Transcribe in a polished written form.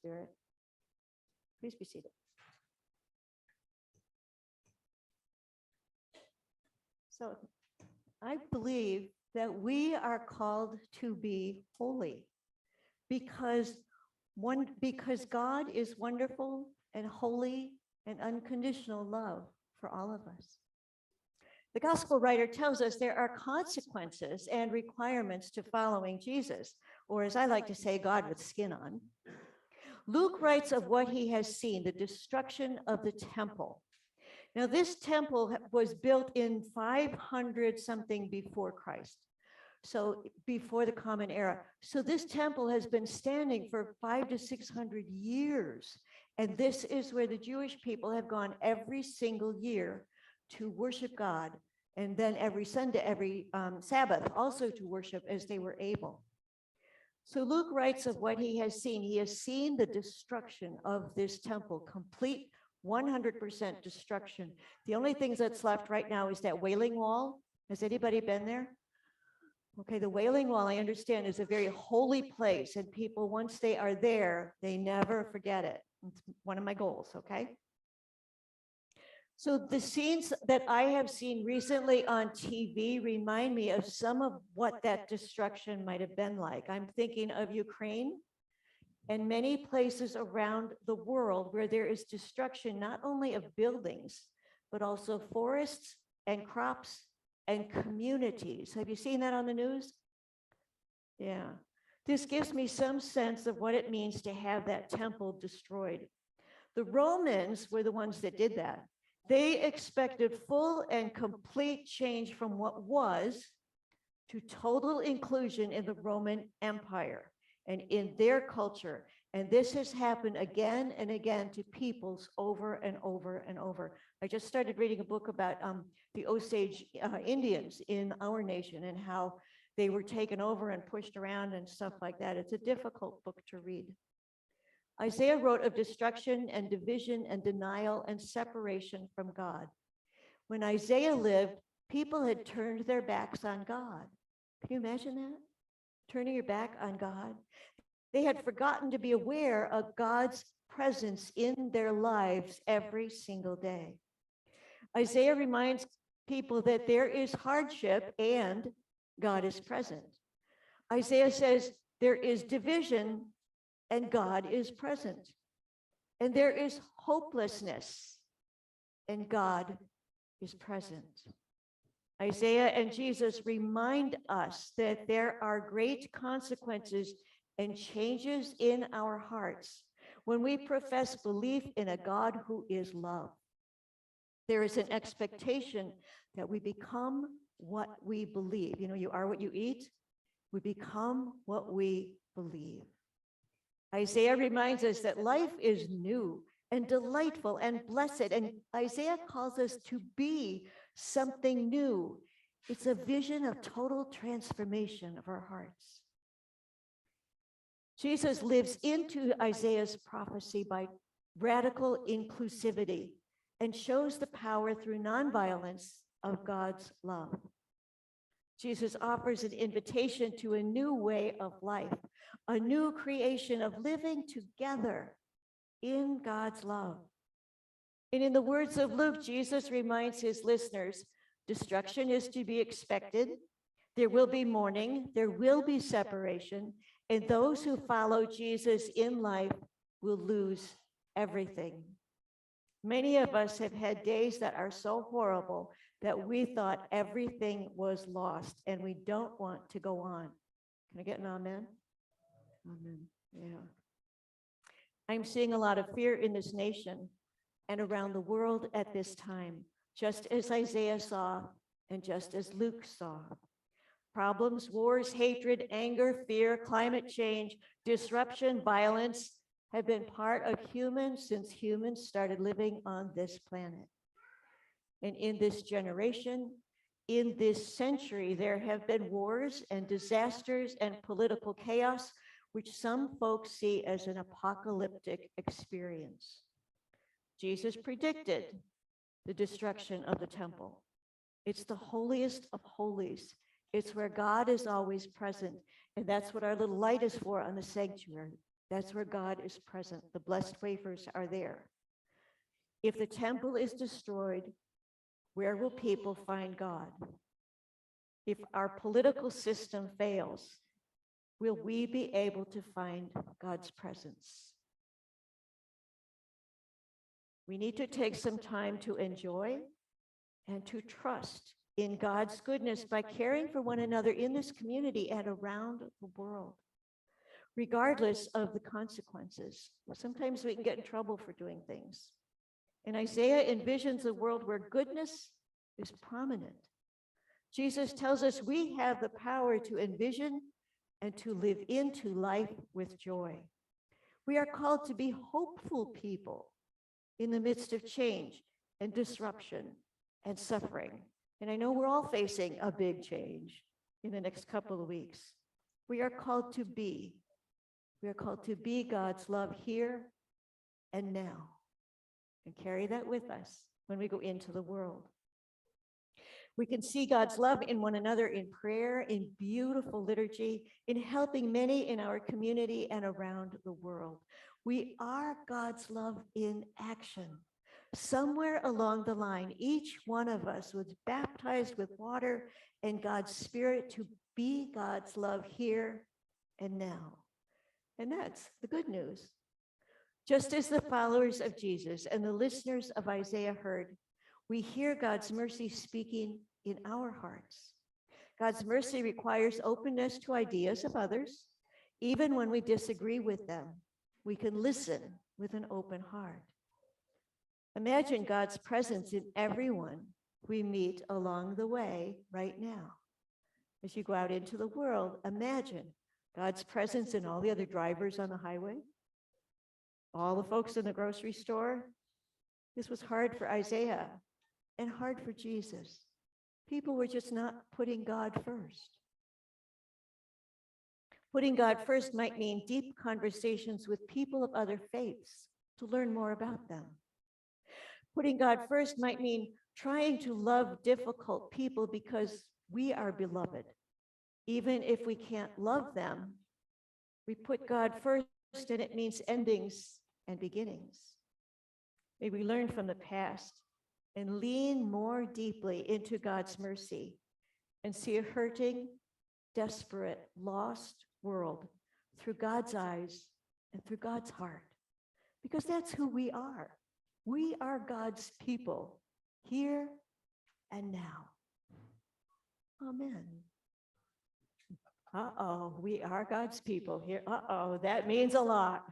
Spirit. Please be seated. So I believe that we are called to be holy because God is wonderful and holy and unconditional love for all of us. The gospel writer tells us there are consequences and requirements to following Jesus, or as I like to say, God with skin on. Luke writes of what he has seen, the destruction of the temple. Now, this temple was built in 500 something before Christ, so before the Common Era. So this temple has been standing for 500 to 600 years. And this is where the Jewish people have gone every single year to worship God. And then every Sunday, every Sabbath, also to worship as they were able. So Luke writes of what he has seen. He has seen the destruction of this temple, complete 100% destruction. The only things that's left right now is that Wailing Wall. Has anybody been there? Okay, the Wailing Wall, I understand, is a very holy place, and people, once they are there, they never forget it. It's one of my goals, okay? So the scenes that I have seen recently on TV remind me of some of what that destruction might have been like. I'm thinking of Ukraine and many places around the world where there is destruction, not only of buildings, but also forests and crops and communities. Have you seen that on the news? Yeah. This gives me some sense of what it means to have that temple destroyed. The Romans were the ones that did that. They expected full and complete change from what was to total inclusion in the Roman Empire and in their culture. And this has happened again and again to peoples over and over and over. I just started reading a book about the Osage Indians in our nation and how they were taken over and pushed around and stuff like that. It's a difficult book to read. Isaiah wrote of destruction and division and denial and separation from God. When Isaiah lived, people had turned their backs on God. Can you imagine that? Turning your back on God. They had forgotten to be aware of God's presence in their lives every single day. Isaiah reminds people that there is hardship and God is present. Isaiah says there is division and God is present. And there is hopelessness and God is present. Isaiah and Jesus remind us that there are great consequences and changes in our hearts when we profess belief in a God who is love. There is an expectation that we become what we believe. You know, you are what you eat. We become what we believe. Isaiah reminds us that life is new and delightful and blessed, and Isaiah calls us to be something new. It's a vision of total transformation of our hearts. Jesus lives into Isaiah's prophecy by radical inclusivity and shows the power through nonviolence of God's love. Jesus offers an invitation to a new way of life, a new creation of living together in God's love. And in the words of Luke, Jesus reminds his listeners, destruction is to be expected. There will be mourning, there will be separation, and those who follow Jesus in life will lose everything. Many of us have had days that are so horrible that we thought everything was lost and we don't want to go on. Can I get an amen? Amen. Yeah. I'm seeing a lot of fear in this nation and around the world at this time, just as Isaiah saw and just as Luke saw. Problems, wars, hatred, anger, fear, climate change, disruption, violence have been part of humans since humans started living on this planet. And in this generation, in this century, there have been wars and disasters and political chaos, which some folks see as an apocalyptic experience. Jesus predicted the destruction of the temple. It's the holiest of holies. It's where God is always present. And that's what our little light is for on the sanctuary. That's where God is present. The blessed wafers are there. If the temple is destroyed, where will people find God? If our political system fails, will we be able to find God's presence? We need to take some time to enjoy and to trust in God's goodness by caring for one another in this community and around the world, regardless of the consequences. Sometimes we can get in trouble for doing things. And Isaiah envisions a world where goodness is prominent. Jesus tells us we have the power to envision and to live into life with joy. We are called to be hopeful people in the midst of change and disruption and suffering. And I know we're all facing a big change in the next couple of weeks. We are called to be. We are called to be God's love here and now, and carry that with us when we go into the world. We can see God's love in one another in prayer, in beautiful liturgy, in helping many in our community and around the world. We are God's love in action. Somewhere along the line, each one of us was baptized with water and God's Spirit to be God's love here and now. And that's the good news. Just as the followers of Jesus and the listeners of Isaiah heard, we hear God's mercy speaking in our hearts. God's mercy requires openness to ideas of others. Even when we disagree with them, we can listen with an open heart. Imagine God's presence in everyone we meet along the way right now. As you go out into the world, imagine God's presence in all the other drivers on the highway, all the folks in the grocery store. This was hard for Isaiah and hard for Jesus. People were just not putting God first. Putting God first might mean deep conversations with people of other faiths to learn more about them. Putting God first might mean trying to love difficult people because we are beloved. Even if we can't love them, we put God first, and it means endings and beginnings. May we learn from the past and lean more deeply into God's mercy and see a hurting, desperate, lost world through God's eyes and through God's heart, because that's who we are. We are God's people here and now. Amen. We are God's people here. That means a lot.